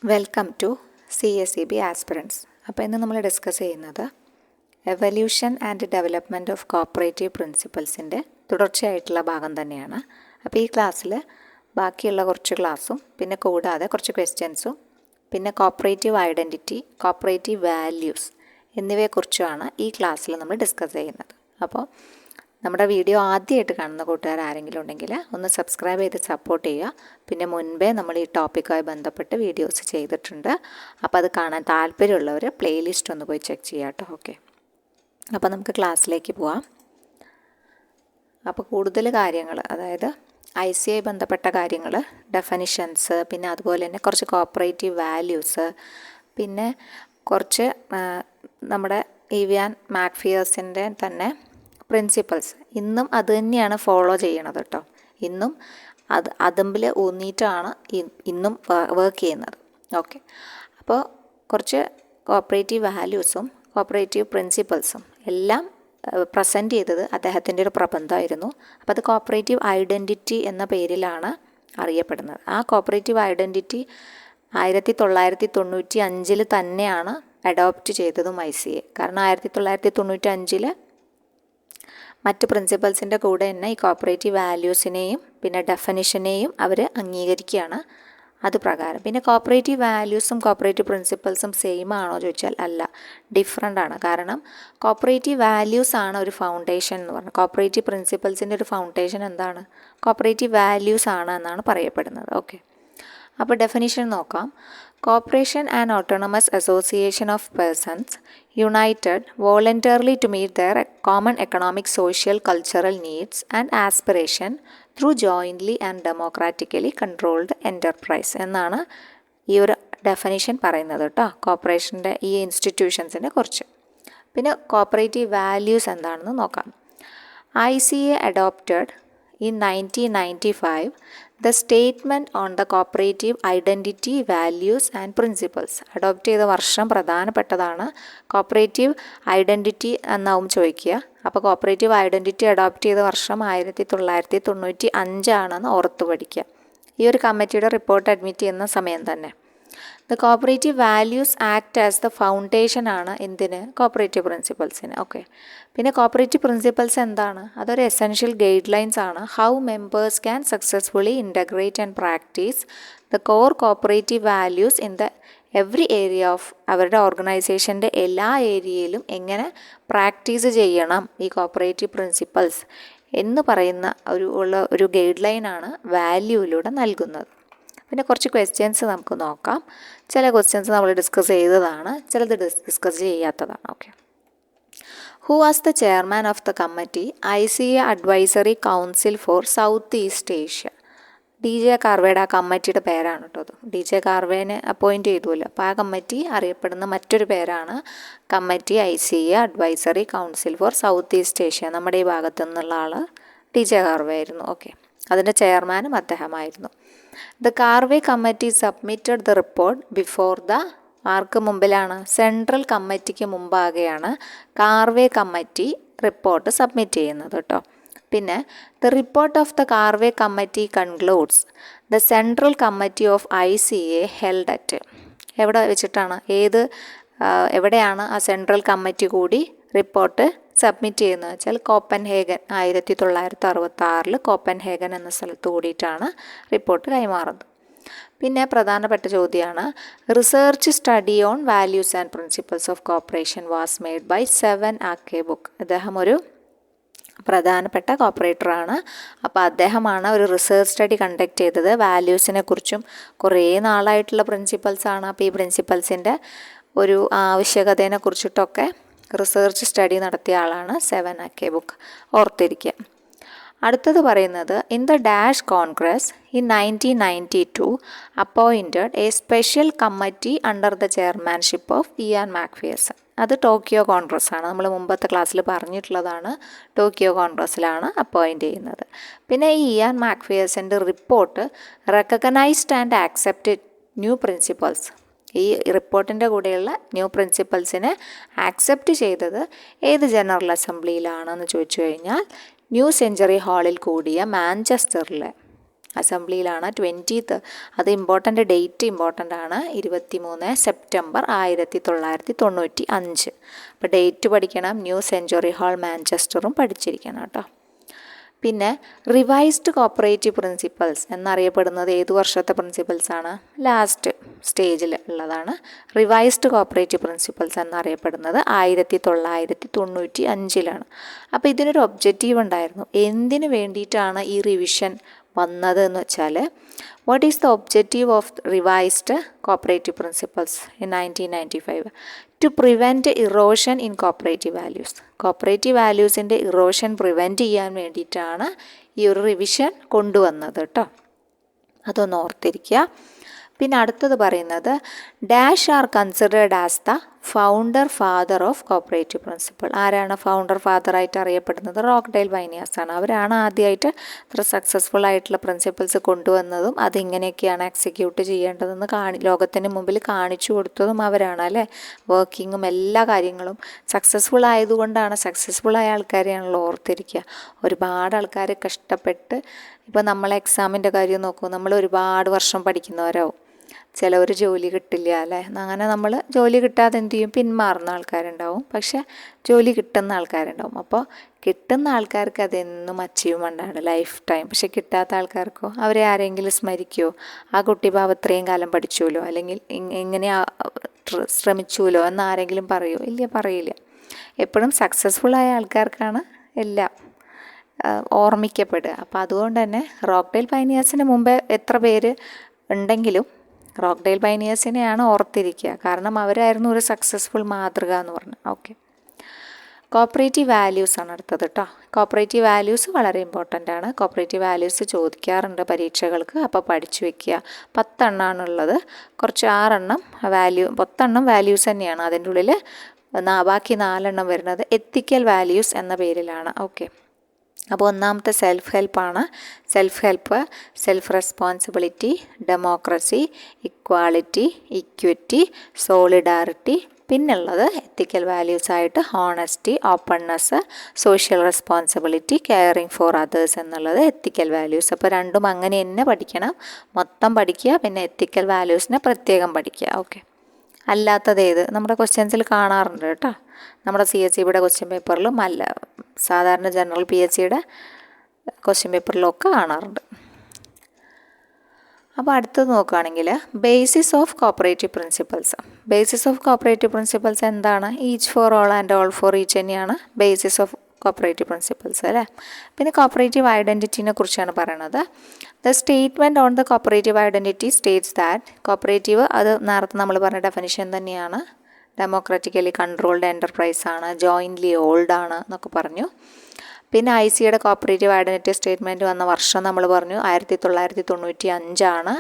Welcome to CSEB aspirants. അപ്പോൾ ഇന്ന് നമ്മൾ ഡിസ്കസ് ചെയ്യുന്നത് evolution and development of cooperative പ്രിൻസിപ്പൽസിൻ്റെ തുടർച്ചയായിട്ടുള്ള ഭാഗം തന്നെയാണ്. അപ്പോൾ ഈ ക്ലാസ്സിൽ ബാക്കിയുള്ള കുറച്ച് ക്ലാസ്സും പിന്നെ കൂടാതെ കുറച്ച് ക്വസ്റ്റ്യൻസും പിന്നെ കോപ്പറേറ്റീവ് ഐഡൻറ്റിറ്റി, കോപ്പറേറ്റീവ് വാല്യൂസ് എന്നിവയെക്കുറിച്ചുമാണ് ഈ ക്ലാസ്സിൽ നമ്മൾ ഡിസ്കസ് ചെയ്യുന്നത്. അപ്പോൾ നമ്മുടെ വീഡിയോ ആദ്യമായിട്ട് കാണുന്ന കൂട്ടുകാർ ആരെങ്കിലും ഉണ്ടെങ്കിൽ ഒന്ന് സബ്സ്ക്രൈബ് ചെയ്ത് സപ്പോർട്ട് ചെയ്യുക. പിന്നെ മുൻപേ നമ്മൾ ഈ ടോപ്പിക്കുമായി ബന്ധപ്പെട്ട് വീഡിയോസ് ചെയ്തിട്ടുണ്ട്. അപ്പോൾ അത് കാണാൻ താല്പര്യമുള്ളവർ പ്ലേലിസ്റ്റ് ഒന്ന് പോയി ചെക്ക് ചെയ്യുക കേട്ടോ. ഓക്കെ, അപ്പോൾ നമുക്ക് ക്ലാസ്സിലേക്ക് പോവാം. അപ്പോൾ കൂടുതൽ കാര്യങ്ങൾ, അതായത് ICI ബന്ധപ്പെട്ട കാര്യങ്ങൾ, ഡെഫിനിഷൻസ്, പിന്നെ അതുപോലെ തന്നെ കുറച്ച് കോപ്പറേറ്റീവ് വാല്യൂസ്, പിന്നെ കുറച്ച് നമ്മുടെ ഇവാൻ മാക്ഫിയേഴ്സിൻ്റെ തന്നെ പ്രിൻസിപ്പൽസ് ഇന്നും അത് തന്നെയാണ് ഫോളോ ചെയ്യണത് കേട്ടോ. ഇന്നും അതിൽ ഊന്നിയിട്ടാണ് ഇന്നും വർക്ക് ചെയ്യുന്നത്. ഓക്കെ, അപ്പോൾ കുറച്ച് കോപ്പറേറ്റീവ് വാല്യൂസും കോപ്പറേറ്റീവ് പ്രിൻസിപ്പൽസും എല്ലാം പ്രസൻറ്റ് ചെയ്തത് അദ്ദേഹത്തിൻ്റെ ഒരു പ്രബന്ധമായിരുന്നു. അപ്പോൾ അത് കോപ്പറേറ്റീവ് ഐഡൻറ്റിറ്റി എന്ന പേരിലാണ് അറിയപ്പെടുന്നത്. ആ കോപ്പറേറ്റീവ് ഐഡൻറ്റിറ്റി 1995 തന്നെയാണ് അഡോപ്റ്റ് ചെയ്തതും ICA. കാരണം 1995 മറ്റ് പ്രിൻസിപ്പൽസിൻ്റെ കൂടെ തന്നെ ഈ കോപ്പറേറ്റീവ് വാല്യൂസിനെയും പിന്നെ ഡെഫിനിഷനെയും അവർ അംഗീകരിക്കുകയാണ് അത് പ്രകാരം. പിന്നെ കോപ്പറേറ്റീവ് വാല്യൂസും കോപ്പറേറ്റീവ് പ്രിൻസിപ്പൽസും സെയിം ആണോ ചോദിച്ചാൽ അല്ല, ഡിഫറെൻ്റ് ആണ്. കാരണം കോപ്പറേറ്റീവ് വാല്യൂസ് ആണ് ഒരു ഫൗണ്ടേഷൻ എന്ന് പറഞ്ഞാൽ, കോപ്പറേറ്റീവ് പ്രിൻസിപ്പൽസിൻ്റെ ഒരു ഫൗണ്ടേഷൻ എന്താണ്? കോപ്പറേറ്റീവ് വാല്യൂസ് ആണ് എന്നാണ് പറയപ്പെടുന്നത്. ഓക്കെ, അപ്പോൾ ഡെഫിനിഷൻ നോക്കാം. Cooperation and autonomous association of persons united voluntarily to meet their common economic, social, cultural needs and aspiration through jointly and democratically controlled enterprise എന്നാണ് ഈ ഒരു ഡെഫിനിഷൻ പറയുന്നത് കേട്ടോ. കോർപ്പറേഷൻ്റെ ഈ ഇൻസ്റ്റിറ്റ്യൂഷൻസിനെ കുറിച്ച്. പിന്നെ കോപ്പറേറ്റീവ് വാല്യൂസ് എന്താണെന്ന് നോക്കാം. ICA adopted in 1995 the statement on the cooperative identity, values and principles. Adopt ചെയ്ത വർഷം പ്രധാനപ്പെട്ടതാണ്. കോപ്പറേറ്റീവ് ഐഡൻറ്റിറ്റി എന്നാവും ചോദിക്കുക. അപ്പോൾ കോപ്പറേറ്റീവ് ഐഡൻറ്റിറ്റി അഡോപ്റ്റ് ചെയ്ത വർഷം 1995 ആണെന്ന് ഓർത്തു പഠിക്കുക. ഈ ഒരു കമ്മിറ്റിയുടെ റിപ്പോർട്ട് അഡ്മിറ്റ് ചെയ്യുന്ന സമയം തന്നെ. The cooperative values act as the foundation ആണ് എന്തിന്? കോപ്പറേറ്റീവ് പ്രിൻസിപ്പൽസിന്. ഓക്കെ, പിന്നെ കോപ്പറേറ്റീവ് പ്രിൻസിപ്പൽസ് എന്താണ്? അതൊരു എസെൻഷ്യൽ ഗൈഡ് ലൈൻസ് ആണ്. How members can successfully integrate and practice the core cooperative values in the every area of, അവരുടെ ഓർഗനൈസേഷൻ്റെ എല്ലാ ഏരിയയിലും എങ്ങനെ പ്രാക്ടീസ് ചെയ്യണം ഈ കോപ്പറേറ്റീവ് പ്രിൻസിപ്പൽസ് എന്ന് പറയുന്ന ഒരു ഗൈഡ് ലൈനാണ് വാല്യൂയിലൂടെ നൽകുന്നത്. പിന്നെ കുറച്ച് ക്വസ്റ്റ്യൻസ് നമുക്ക് നോക്കാം. ചില ക്വസ്റ്റ്യൻസ് നമ്മൾ ഡിസ്കസ് ചെയ്തതാണ്, ചിലത് ഡിസ്കസ് ചെയ്യാത്തതാണ്. Okay, who was the chairman of the committee ICA advisory council for south east Asia? DJ കാർവേയുടെ ആ കമ്മിറ്റിയുടെ പേരാണ് കേട്ടോ അത്. DJ കാർവേനെ അപ്പോയിൻറ്റ് ചെയ്തുമല്ലോ. അപ്പോൾ ആ കമ്മിറ്റി അറിയപ്പെടുന്ന മറ്റൊരു പേരാണ് committee ICA advisory council for south east Asia. നമ്മുടെ ഈ ഭാഗത്തു നിന്നുള്ള ആൾ DJ കാർവേ ആയിരുന്നു. ഓക്കെ, അതിൻ്റെ ചെയർമാനും അദ്ദേഹമായിരുന്നു. The Karve committee submitted the report before the, ആർക്ക് മുമ്പിലാണ്? സെൻട്രൽ കമ്മിറ്റിക്ക് മുമ്പാകെയാണ് കാർവേ കമ്മിറ്റി റിപ്പോർട്ട് സബ്മിറ്റ് ചെയ്യുന്നത് കേട്ടോ. പിന്നെ the report of the Karve committee concludes the central committee of ICA held at, എവിടെ വെച്ചിട്ടാണ്? എവിടെയാണ് ആ സെൻട്രൽ കമ്മിറ്റി കൂടി റിപ്പോർട്ട് സബ്മിറ്റ് ചെയ്യുന്നത് വെച്ചാൽ കോപ്പൻഹേഗൻ, 1966 കോപ്പൻഹേഗൻ എന്ന സ്ഥലത്ത് കൂടിയിട്ടാണ് റിപ്പോർട്ട് കൈമാറുന്നത്. പിന്നെ പ്രധാനപ്പെട്ട ചോദ്യമാണ്, research study on values and principles of cooperation was made by Sven Ake Book. അദ്ദേഹം ഒരു പ്രധാനപ്പെട്ട കോപ്പറേറ്ററാണ്. അപ്പോൾ അദ്ദേഹമാണ് ഒരു റിസർച്ച് സ്റ്റഡി കണ്ടക്ട് ചെയ്തത്. വാല്യൂസിനെ കുറിച്ചും കുറേ നാളായിട്ടുള്ള പ്രിൻസിപ്പൽസാണ്. അപ്പോൾ ഈ പ്രിൻസിപ്പൽസിൻ്റെ ഒരു ആവശ്യകതയെ കുറിച്ചിട്ടൊക്കെ റിസർച്ച് സ്റ്റഡി നടത്തിയ ആളാണ് സെവൻ ആക്കെ ബുക്ക്. ഓർത്തിരിക്കുക. അടുത്തത് പറയുന്നത്, in the dash congress in 1992 appointed a special committee under the chairmanship of Ian MacPherson. അത് ടോക്കിയോ കോൺഗ്രസ് ആണ്. നമ്മൾ മുമ്പത്തെ ക്ലാസ്സിൽ പറഞ്ഞിട്ടുള്ളതാണ്. ടോക്കിയോ കോൺഗ്രസ്സിലാണ് അപ്പോയിൻറ്റ് ചെയ്യുന്നത്. പിന്നെ ഈ ഇയാൻ മാക്ഫിയേഴ്സൻ്റെ report recognised and accepted new principles. ഈ റിപ്പോർട്ടിൻ്റെ കൂടെയുള്ള ന്യൂ പ്രിൻസിപ്പൽസിനെ ആക്സെപ്റ്റ് ചെയ്തത് ഏത് ജനറൽ അസംബ്ലിയിലാണെന്ന് ചോദിച്ചു കഴിഞ്ഞാൽ ന്യൂ സെഞ്ച്വറി ഹാളിൽ കൂടിയ മാഞ്ചസ്റ്ററിലെ അസംബ്ലിയിലാണ് 20th. അത് ഡേറ്റ് ഇമ്പോർട്ടൻ്റ് ആണ്, 23 സെപ്റ്റംബർ 1995. അപ്പോൾ ഡേറ്റ് പഠിക്കണം. ന്യൂ സെഞ്ച്വറി ഹാൾ മാഞ്ചസ്റ്ററും പഠിച്ചിരിക്കണം കേട്ടോ. പിന്നെ റിവൈസ്ഡ് കോപ്പറേറ്റീവ് പ്രിൻസിപ്പൽസ് എന്നറിയപ്പെടുന്നത് ഏതു വർഷത്തെ പ്രിൻസിപ്പൽസാണ്? ലാസ്റ്റ് സ്റ്റേജിൽ ഉള്ളതാണ്. റിവൈസ്ഡ് കോപ്പറേറ്റീവ് പ്രിൻസിപ്പൽസ് എന്നറിയപ്പെടുന്നത് 1995. അപ്പോൾ ഇതിനൊരു ഒബ്ജക്റ്റീവ് ഉണ്ടായിരുന്നു. എന്തിനു വേണ്ടിയിട്ടാണ് ഈ റിവിഷൻ വന്നത് എന്ന് വെച്ചാൽ, what is the objective of revised cooperative principles in 1995? To prevent erosion in cooperative values. Cooperative വാല്യൂസിൻ്റെ ഇറോഷൻ പ്രിവെൻറ്റ് ചെയ്യാൻ വേണ്ടിയിട്ടാണ് ഈ ഒരു റിവിഷൻ കൊണ്ടുവന്നത് കേട്ടോ. അതൊന്ന് ഓർത്തിരിക്കുക. പിന്നെ അടുത്തത് പറയുന്നത് dash are considered as the founder father of cooperative principle. ആരാണ് ഫൗണ്ടർ ഫാദറായിട്ട് അറിയപ്പെടുന്നത്? റോക്ക്ഡെയിൽ വൈനിയാസ് ആണ്. അവരാണ് ആദ്യമായിട്ട് ഇത്ര സക്സസ്ഫുൾ ആയിട്ടുള്ള പ്രിൻസിപ്പിൾസ് കൊണ്ടുവന്നതും അതിങ്ങനെയൊക്കെയാണ് എക്സിക്യൂട്ട് ചെയ്യേണ്ടതെന്ന് ലോകത്തിന് മുമ്പിൽ കാണിച്ചു കൊടുത്തതും അവരാണ് അല്ലേ. വർക്കിങ്ങും എല്ലാ കാര്യങ്ങളും സക്സസ്ഫുൾ ആയതുകൊണ്ടാണ്. സക്സസ്ഫുൾ ആയ ആൾക്കാരെയാണല്ലോ ഓർത്തിരിക്കുക. ഒരുപാട് ആൾക്കാർ കഷ്ടപ്പെട്ട്, ഇപ്പോൾ നമ്മൾ എക്സാമിൻ്റെ കാര്യം നോക്കൂ, നമ്മൾ ഒരുപാട് വർഷം പഠിക്കുന്നവരാവും. ചിലവർ ജോലി കിട്ടില്ല അല്ലേ. അങ്ങനെ നമ്മൾ ജോലി കിട്ടാതെ എന്ത് ചെയ്യും? പിന്മാറുന്ന ആൾക്കാരുണ്ടാവും. പക്ഷെ ജോലി കിട്ടുന്ന ആൾക്കാരുണ്ടാവും. അപ്പോൾ കിട്ടുന്ന ആൾക്കാർക്ക് അതെന്നും അച്ചീവ്മെൻ്റാണ് ലൈഫ് ടൈം. പക്ഷെ കിട്ടാത്ത ആൾക്കാർക്കോ അവരെ ആരെങ്കിലും സ്മരിക്കുമോ? ആ കുട്ടി ഇത്രയും കാലം പഠിച്ചുല്ലോ, അല്ലെങ്കിൽ ഇങ്ങനെ ശ്രമിച്ചുല്ലോ എന്ന് ആരെങ്കിലും പറയുമോ? ഇല്ല, പറയില്ല. എപ്പോഴും സക്സസ്ഫുള്ളായ ആൾക്കാർക്കാണ് എല്ലാം ഓർമ്മിക്കപ്പെടുക. അപ്പോൾ അതുകൊണ്ട് തന്നെ റോക്ക്ഡെയിൽ പൈനിയേഴ്സിന് മുമ്പേ എത്ര പേര് ഉണ്ടെങ്കിലും റോക്ക്ഡെയിൽ പൈനിയേഴ്സിനെയാണ് ഓർത്തിരിക്കുക. കാരണം അവരായിരുന്നു ഒരു സക്സസ്ഫുൾ മാതൃക എന്ന് പറഞ്ഞു. ഓക്കെ, കോപ്പറേറ്റീവ് വാല്യൂസ് ആണ് അടുത്തത് കേട്ടോ. കോപ്പറേറ്റീവ് വാല്യൂസ് വളരെ ഇമ്പോർട്ടൻ്റ് ആണ്. കോപ്പറേറ്റീവ് വാല്യൂസ് ചോദിക്കാറുണ്ട് പരീക്ഷകൾക്ക്. അപ്പോൾ പഠിച്ചു വെക്കുക. 10 എണ്ണമാണുള്ളത്. കുറച്ച് 10 എണ്ണം വാല്യൂസ് തന്നെയാണ്. അതിൻ്റെ ഉള്ളിൽ ബാക്കി 4 എണ്ണം വരുന്നത് എത്തിക്കൽ വാല്യൂസ് എന്ന പേരിലാണ്. ഓക്കെ, അപ്പോൾ ഒന്നാമത്തെ സെൽഫ് ഹെൽപ്പാണ്. Self help, self responsibility, democracy, equality, equity, solidarity. പിന്നുള്ളത് എത്തിക്കൽ വാല്യൂസ് ആയിട്ട് honesty, openness, social responsibility, caring for others എന്നുള്ളത് എത്തിക്കൽ വാല്യൂസ്. അപ്പോൾ രണ്ടും അങ്ങനെ തന്നെ പഠിക്കണം. മൊത്തം പഠിക്കുക, പിന്നെ എത്തിക്കൽ വാല്യൂസിനെ പ്രത്യേകം പഠിക്കുക. ഓക്കെ, അല്ലാത്തത് ഏത് നമ്മുടെ ക്വസ്റ്റ്യൻസിൽ കാണാറുണ്ട് കേട്ടോ. നമ്മുടെ CSEBയുടെ ക്വസ്റ്റ്യൻ പേപ്പറിലും സാധാരണ ജനറൽ PSCയുടെ ക്വസ്റ്റ്യൻ പേപ്പറിലൊക്കെ കാണാറുണ്ട്. അപ്പോൾ അടുത്തത് നോക്കുകയാണെങ്കിൽ basis of cooperative principles. Basis of cooperative principles എന്താണ്? Each for all and all for each തന്നെയാണ് ബേസിസ് ഓഫ് കോപ്പറേറ്റീവ് പ്രിൻസിപ്പൽസ് അല്ലേ. പിന്നെ കോപ്പറേറ്റീവ് ഐഡൻറ്റിറ്റിനെ കുറിച്ചാണ് പറയുന്നത്. The statement on the cooperative identity states that cooperative, അത് നേരത്തെ നമ്മൾ പറഞ്ഞ ഡെഫിനിഷൻ തന്നെയാണ്. ഡെമോക്രാറ്റിക്കലി കൺട്രോൾഡ് എൻ്റർപ്രൈസ് ആണ്, ജോയിൻ്റ്ലി ഓൾഡ് ആണ് എന്നൊക്കെ പറഞ്ഞു. പിന്നെ ICAയുടെ കോപ്പറേറ്റീവ് ഐഡൻറ്റിറ്റി സ്റ്റേറ്റ്മെൻറ്റ് വന്ന വർഷം നമ്മൾ പറഞ്ഞു 1995.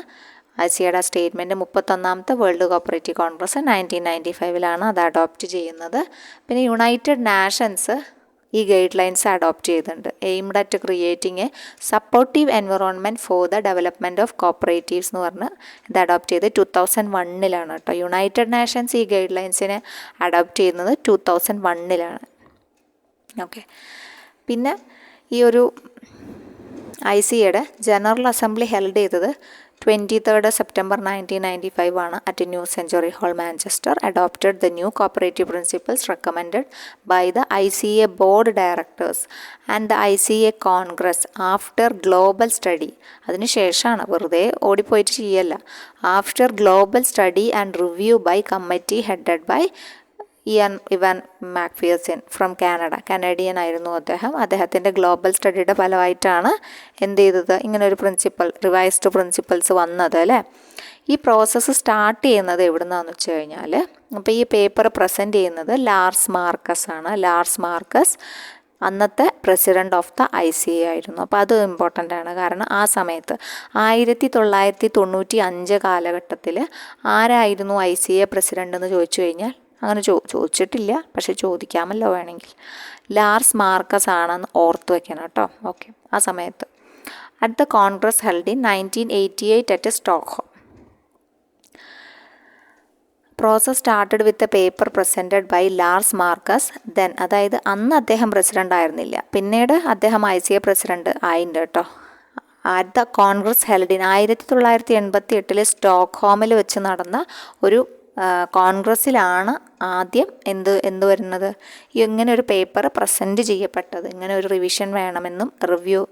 ICAയുടെ സ്റ്റേറ്റ്മെൻറ്റ് 31ാമത്തെ വേൾഡ് കോപ്പറേറ്റീവ് കോൺഗ്രസ് 1995 അത് അഡോപ്റ്റ് ചെയ്യുന്നത്. പിന്നെ യുണൈറ്റഡ് നാഷൻസ് ഈ ഗൈഡ് ലൈൻസ് അഡോപ്റ്റ് ചെയ്തിട്ടുണ്ട്. Aimed at creating A supportive environment for the development of cooperatives എന്ന് പറഞ്ഞ് ഇത് അഡോപ്റ്റ് ചെയ്ത് 2001 കേട്ടോ. യുണൈറ്റഡ് നാഷൻസ് ഈ ഗൈഡ് ലൈൻസിനെ അഡോപ്റ്റ് ചെയ്യുന്നത് 2001. ഓക്കെ, പിന്നെ ഈ ഒരു ICAയുടെ ജനറൽ അസംബ്ലി ഹെൽഡ് ചെയ്തത് 23 September 1995 at new century hall Manchester. Adopted the new cooperative principles recommended by the ICA board directors and the ICA congress after global study. അതിന് ശേഷമാണ്, വെറുതെ ഓടിപ്പോയിട്ട് ചെയ്യല്ല. After global study and review by committee headed by Ivan MacPherson from Canadian ആയിരുന്നു അദ്ദേഹം. അദ്ദേഹത്തിൻ്റെ global സ്റ്റഡിയുടെ ഫലമായിട്ടാണ് എന്ത് ചെയ്തത്, ഇങ്ങനൊരു റിവൈസ്ഡ് പ്രിൻസിപ്പൽസ് വന്നത് അല്ലേ. ഈ പ്രോസസ്സ് സ്റ്റാർട്ട് ചെയ്യുന്നത് എവിടുന്നാന്ന് വെച്ച് കഴിഞ്ഞാൽ, അപ്പോൾ ഈ പേപ്പർ പ്രസൻറ്റ് ചെയ്യുന്നത് ലാർസ് മാർക്കസ് ആണ്. ലാർസ് മാർക്കസ് അന്നത്തെ പ്രസിഡൻ്റ് ഓഫ് ദ ICA ആയിരുന്നു. അപ്പോൾ അത് ഇമ്പോർട്ടൻ്റ് ആണ്. കാരണം ആ സമയത്ത് 1995 കാലഘട്ടത്തിൽ ആരായിരുന്നു ICA പ്രസിഡൻ്റ് എന്ന് ചോദിച്ചു കഴിഞ്ഞാൽ, അങ്ങനെ ചോദിച്ചിട്ടില്ല, പക്ഷെ ചോദിക്കാമല്ലോ വേണമെങ്കിൽ, ലാർസ് മാർക്കസ് ആണെന്ന് ഓർത്ത് വയ്ക്കണം കേട്ടോ. ഓക്കെ, ആ സമയത്ത് at the congress held in 1988 at Stockholm. Process started with a paper presented by Lars Marcus then. അതായത് അന്ന് അദ്ദേഹം പ്രസിഡൻ്റ് ആയിരുന്നില്ല, പിന്നീട് അദ്ദേഹം ICA പ്രസിഡൻ്റ് ആയിട്ടുണ്ട് കേട്ടോ. At the congress held in 1988 സ്റ്റോക്ക്ഹോമിൽ വെച്ച് നടന്ന ഒരു കോൺഗ്രസ്സിലാണ് ആദ്യം എന്ത് വരുന്നത്, ഇങ്ങനെ ഒരു പേപ്പർ പ്രസൻറ്റ് ചെയ്യപ്പെട്ടത്, ഇങ്ങനെ ഒരു റിവിഷൻ വേണമെന്നും റിവ്യൂ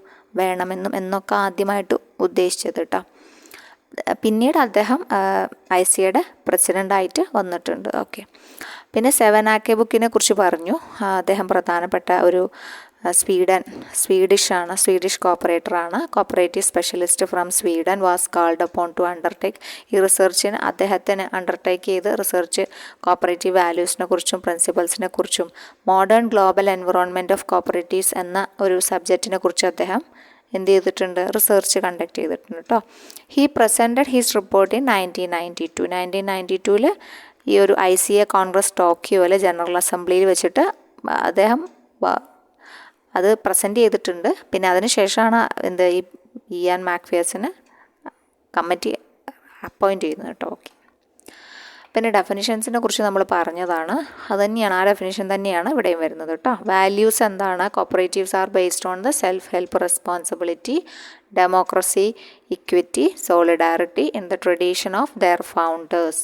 വേണമെന്നും എന്നൊക്കെ ആദ്യമായിട്ട് ഉദ്ദേശിച്ചത് കേട്ടോ. പിന്നീട് അദ്ദേഹം ICAയുടെ പ്രസിഡൻ്റായിട്ട് വന്നിട്ടുണ്ട്. ഓക്കെ. പിന്നെ സെവനാക്കെ ബുക്കിനെ കുറിച്ച് പറഞ്ഞു. അദ്ദേഹം പ്രധാനപ്പെട്ട ഒരു സ്വീഡിഷ് കോപ്പറേറ്ററാണ്. Cooperative specialist from Sweden was called upon to undertake. ഈ റിസർച്ചിന് അദ്ദേഹത്തിന് അണ്ടർടേക്ക് ചെയ്ത് റിസർച്ച് കോപ്പറേറ്റീവ് വാല്യൂസിനെ കുറിച്ചും പ്രിൻസിപ്പൽസിനെ കുറിച്ചും modern global environment of cooperatives എന്ന ഒരു സബ്ജക്റ്റിനെ കുറിച്ച് അദ്ദേഹം എന്ത് ചെയ്തിട്ടുണ്ട്, റിസർച്ച് കണ്ടക്ട് ചെയ്തിട്ടുണ്ട് കേട്ടോ. He presented his report in 1992. ഈ ഒരു ICA കോൺഗ്രസ് ടോക്കിയോയിലെ ജനറൽ അസംബ്ലിയിൽ വെച്ചിട്ട് അദ്ദേഹം അത് പ്രസൻറ്റ് ചെയ്തിട്ടുണ്ട്. പിന്നെ അതിന് ശേഷമാണ് ഈ ഇയാൻ മാക്ഫിയസിന് കമ്മിറ്റി അപ്പോയിൻറ്റ് ചെയ്യുന്നത് കേട്ടോ. ഓക്കെ. പിന്നെ ഡെഫിനിഷൻസിനെ കുറിച്ച് നമ്മൾ പറഞ്ഞതാണ്. അത് തന്നെയാണ്, ആ ഡെഫിനിഷൻ തന്നെയാണ് ഇവിടെയും വരുന്നത് കേട്ടോ. വാല്യൂസ് എന്താണ്? Cooperatives are based on the self help, responsibility, democracy, equity, solidarity in the tradition of their founders.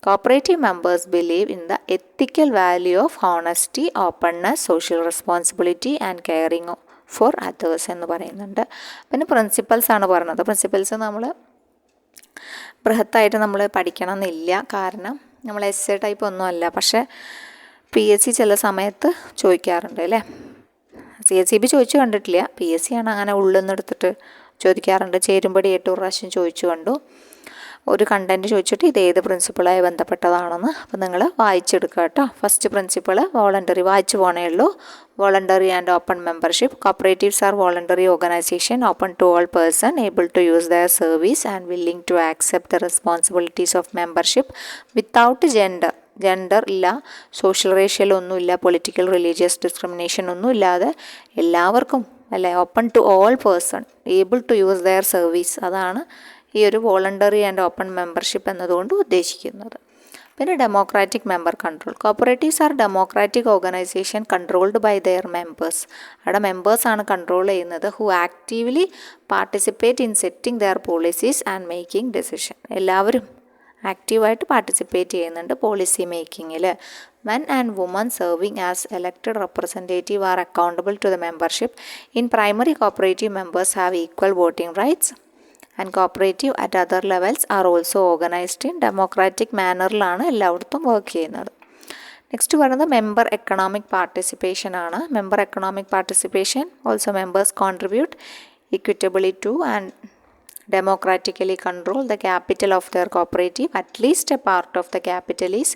Cooperative members believe in the ethical value of honesty, openness, social responsibility and caring for others എന്ന് പറയുന്നുണ്ട്. പിന്നെ principles ആണ് പറഞ്ഞത്. Principles നമ്മൾ ബൃഹത്തായിട്ട് നമ്മൾ പഠിക്കണം എന്നില്ല, കാരണം നമ്മൾ എസ്സേ ടൈപ്പ് ഒന്നും അല്ല. പക്ഷേ PSC ചില സമയത്ത് ചോദിക്കാറുണ്ട് അല്ലേ. CSEB ചോദിച്ചു കണ്ടിട്ടില്ല, PSC ആണ് അങ്ങനെ ഉള്ളെന്നെടുത്തിട്ട് ചോദിക്കാറുണ്ട്. ചേരുമ്പടി 8 പ്രാവശ്യം ചോദിച്ചു കണ്ടു. ഒരു കണ്ടൻറ്റ് ചോദിച്ചിട്ട് ഇത് ഏത് പ്രിൻസിപ്പിളായി ബന്ധപ്പെട്ടതാണെന്ന് അപ്പോൾ നിങ്ങൾ വായിച്ചെടുക്കുക കേട്ടോ. ഫസ്റ്റ് പ്രിൻസിപ്പിൾ വോളണ്ടറി, വായിച്ചു പോകണേ ഉള്ളൂ. Voluntary and open membership. Cooperatives are voluntary organisation open to all person able to use their service and willing to accept the responsibilities of membership without gender ഇല്ല, സോഷ്യൽ റേഷ്യൽ ഒന്നുമില്ല, political religious discrimination ഒന്നും ഇല്ലാതെ എല്ലാവർക്കും അല്ലേ, open to all person able to use their service. അതാണ് ഈ ഒരു voluntary and open membership എന്നതുകൊണ്ട് ഉദ്ദേശിക്കുന്നത്. പിന്നെ democratic member control. Cooperatives are democratic organisation controlled by their members. അവിടെ മെമ്പേഴ്സാണ് കൺട്രോൾ ചെയ്യുന്നത്. Who actively participate in setting their policies and making decision. എല്ലാവരും ആക്റ്റീവായിട്ട് പാർട്ടിസിപ്പേറ്റ് ചെയ്യുന്നുണ്ട് പോളിസി മേക്കിങ്ങിൽ. Men and women serving as elected representative are accountable to the membership. In primary, cooperative members have equal voting rights and cooperative at other levels are also organized in democratic mannerലാണ് എല്ലായിടത്തും work ചെയ്യുന്നത്. Next പറയുന്നത് member economic participation ആണ്. Member economic participation also members contribute equitably to and democratically control the capital of their cooperative. At least a part of the capital is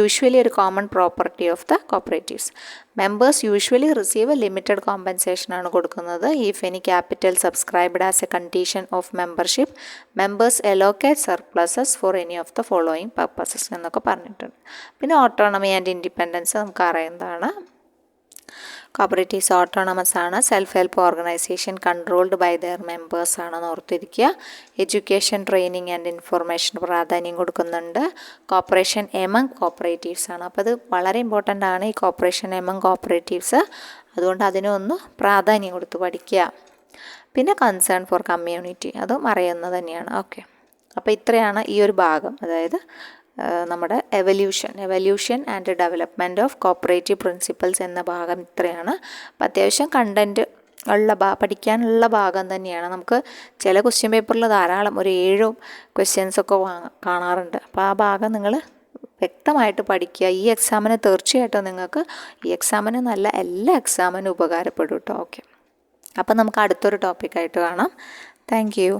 usually a common property of the cooperatives. Members usually receive a limited compensation ആണ് കൊടുക്കുന്നത്. If any capital subscribed as a condition of membership, members allocate surpluses for any of the following purposes എന്നൊക്കെ പറഞ്ഞിട്ടുണ്ട്. പിന്നെ autonomy and independence നമുക്ക് അറിയുന്നതാണ്. Cooperatives autonomous ആണ്. Self help organisation controlled by their members ആണെന്ന് ഓർത്തിരിക്കുക. എഡ്യൂക്കേഷൻ, ട്രെയിനിങ് ആൻഡ് ഇൻഫർമേഷൻ പ്രാധാന്യം കൊടുക്കുന്നുണ്ട്. കോപ്പറേഷൻ എമംഗ് കോപ്പറേറ്റീവ്സ് ആണ്. അപ്പോൾ അത് വളരെ ഇമ്പോർട്ടൻ്റ് ആണ്, ഈ കോപ്പറേഷൻ എമംഗ് കോപ്പറേറ്റീവ്സ്. അതുകൊണ്ട് അതിനൊന്ന് പ്രാധാന്യം കൊടുത്ത് പഠിക്കുക. പിന്നെ കൺസേൺ ഫോർ കമ്മ്യൂണിറ്റി, അതും അറിയുന്നത് തന്നെയാണ്. ഓക്കെ. അപ്പോൾ ഇത്രയാണ് ഈ ഒരു ഭാഗം, അതായത് നമ്മുടെ evolution and development of cooperative principles എന്ന ഭാഗം ഇത്രയാണ്. അപ്പം അത്യാവശ്യം കണ്ടൻറ്റ് പഠിക്കാനുള്ള ഭാഗം തന്നെയാണ്. നമുക്ക് ചില ക്വസ്റ്റ്യൻ പേപ്പറിൽ ധാരാളം ഒരു 7 ക്വസ്റ്റ്യൻസൊക്കെ കാണാറുണ്ട്. അപ്പോൾ ആ ഭാഗം നിങ്ങൾ വ്യക്തമായിട്ട് പഠിക്കുക. ഈ എക്സാമിന് തീർച്ചയായിട്ടും നിങ്ങൾക്ക്, ഈ എക്സാമിന് നല്ല എല്ലാ എക്സാമിനും ഉപകാരപ്പെടും കേട്ടോ. ഓക്കെ. അപ്പം നമുക്ക് അടുത്തൊരു ടോപ്പിക്കായിട്ട് കാണാം. Thank you.